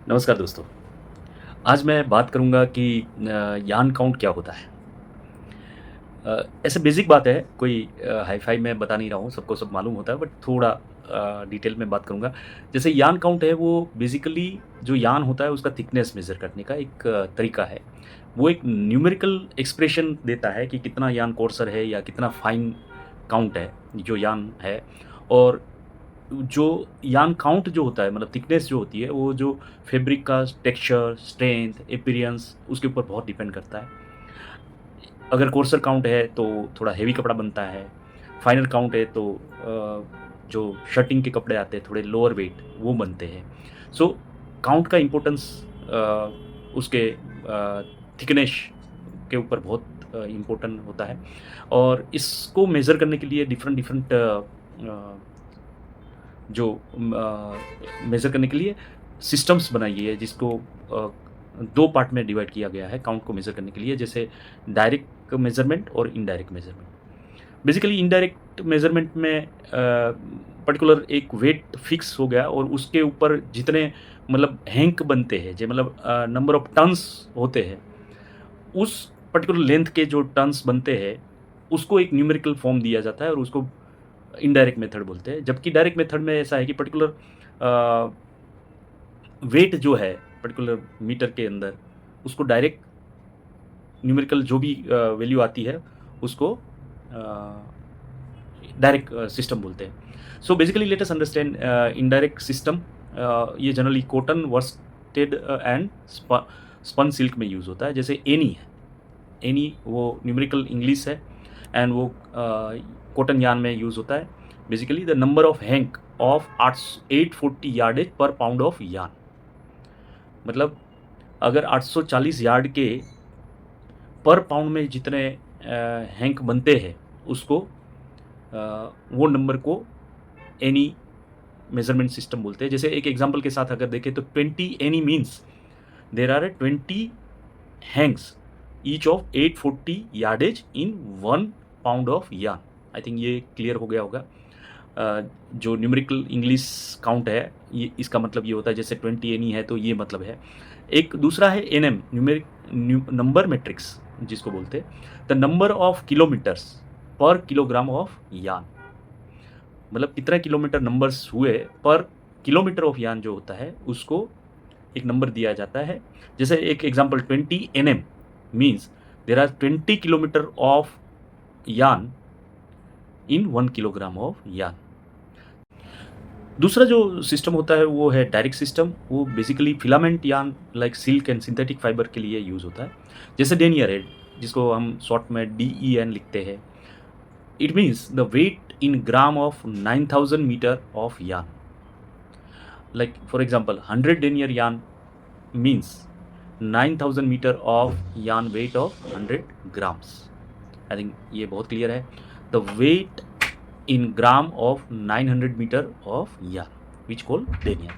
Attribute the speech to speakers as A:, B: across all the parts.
A: नमस्कार दोस्तों। आज मैं बात करूँगा कि यान काउंट क्या होता है। ऐसे बेसिक बात है, कोई हाई-फाई मैं बता नहीं रहा हूँ, सबको सब मालूम होता है, बट थोड़ा डिटेल में बात करूँगा। जैसे यान काउंट है, वो बेसिकली जो यान होता है उसका थिकनेस मेज़र करने का एक तरीका है। वो एक न्यूमेरिकल एक्सप्रेशन देता है कि कितना यान कोर्सर है या कितना फाइन काउंट है, जो यान है। और जो यान काउंट जो होता है, मतलब थिकनेस जो होती है, वो जो फैब्रिक का टेक्सचर, स्ट्रेंथ, अपीयरेंस, उसके ऊपर बहुत डिपेंड करता है। अगर कोर्सर काउंट है तो थोड़ा हेवी कपड़ा बनता है। फाइनल काउंट है तो जो शर्टिंग के कपड़े आते हैं थोड़े लोअर वेट, वो बनते हैं। सो काउंट का इम्पोर्टेंस उसके थिकनेस के ऊपर बहुत इम्पोर्टेंट होता है। और इसको मेज़र करने के लिए डिफरेंट डिफरेंट जो मेज़र करने के लिए सिस्टम्स बनाई गई है, जिसको 2 पार्ट में डिवाइड किया गया है काउंट को मेज़र करने के लिए, जैसे डायरेक्ट मेज़रमेंट और indirect measurement. Basically indirect measurement में पर्टिकुलर एक वेट फिक्स हो गया और उसके ऊपर जितने मतलब हैंक बनते हैं, जो मतलब नंबर ऑफ टन्स होते हैं, उस पर्टिकुलर लेंथ के जो टन्स बनते हैं, उसको एक न्यूमेरिकल फॉर्म दिया जाता है और उसको इनडायरेक्ट मेथड बोलते हैं। जबकि डायरेक्ट मेथड में ऐसा है कि पर्टिकुलर वेट जो है पर्टिकुलर मीटर के अंदर, उसको डायरेक्ट न्यूमेरिकल जो भी वैल्यू आती है, उसको डायरेक्ट सिस्टम बोलते हैं। So basically let us understand indirect system. ये generally cotton, worsted and spun silk में यूज़ होता है। जैसे एनी है, एनी वो न्यूमेरिकल इंग्लिश है एंड वो कॉटन यार्न में यूज़ होता है। Basically the number of hank of 840 yardage per pound of yarn. मतलब अगर 840 यार्ड के पर पाउंड में जितने हैंक बनते हैं, उसको वो नंबर को एनी मेजरमेंट सिस्टम बोलते हैं। जैसे एक एग्जांपल के साथ अगर देखें तो 20 Ne means there are 20 hanks each of 840 yardage in 1 pound of yarn. I think ये क्लियर हो गया होगा। जो न्यूमेरिकल इंग्लिश काउंट है, ये इसका मतलब ये होता है, जैसे 20 एनी है तो ये मतलब है। एक दूसरा है एनएम, न्यूमेरिक नंबर मैट्रिक्स जिसको बोलते हैं, द नंबर ऑफ किलोमीटर्स पर किलोग्राम ऑफ यार्न। मतलब कितना किलोमीटर नंबर्स हुए पर किलोमीटर ऑफ यार्न जो होता है, उसको एक नंबर दिया जाता है। जैसे एक example 20 NM means there are 20 kilometre of yarn in 1 kilogram of yarn. दूसरा जो सिस्टम होता है वो है डायरेक्ट सिस्टम। वो basically filament yarn like silk and synthetic fibre के लिए यूज़ होता है। जैसे डेनियर है, जिसको हम शॉर्ट में DEN लिखते हैं। It means the weight in gram of 9000 metre of yarn. Like for example 100 denier yarn means 9000 metre of yarn weight of 100 grams. I think ये बहुत क्लियर है। The weight in gram of 900 metre of yarn which call denier.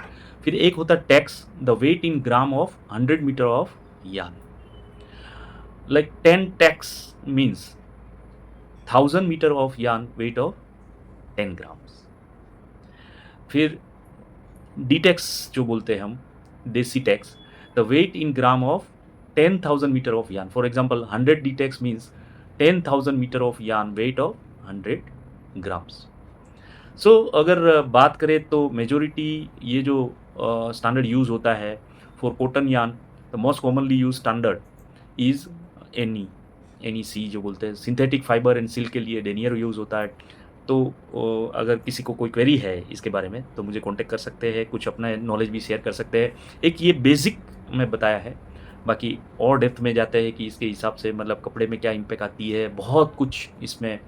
A: फिर एक होता है tex, the weight in gram of 100 metre of yarn. Like 10 tex means 1000 metre of yarn weight of 10 grams. फिर D tex जो बोलते हैं हम, decitex, the weight in gram of 10,000 metre of yarn. For example 100 D tex means 10,000 metre of yarn weight of 100 grams. So अगर बात करें तो majority ये जो स्टैंडर्ड यूज़ होता है for cotton yarn, the most commonly use standard is NEC जो बोलते हैं। सिंथेटिक फाइबर एंड सिल्क के लिए डेनियर यूज़ होता है। तो अगर किसी को कोई क्वेरी है इसके बारे में तो मुझे कांटेक्ट कर सकते हैं, कुछ अपना नॉलेज भी शेयर कर सकते हैं। एक ये बेसिक मैं बताया है, बाकी और डेप्थ में जाते हैं कि इसके हिसाब से मतलब कपड़े में क्या इम्पैक्ट आती है, बहुत कुछ इसमें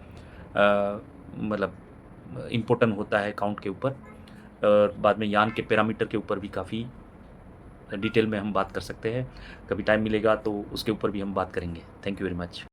A: मतलब इम्पोर्टेंट होता है काउंट के ऊपर। और बाद में यान के पैरामीटर के ऊपर भी काफ़ी डिटेल में हम बात कर सकते हैं। कभी टाइम मिलेगा तो उसके ऊपर भी हम बात करेंगे। Thank you very much.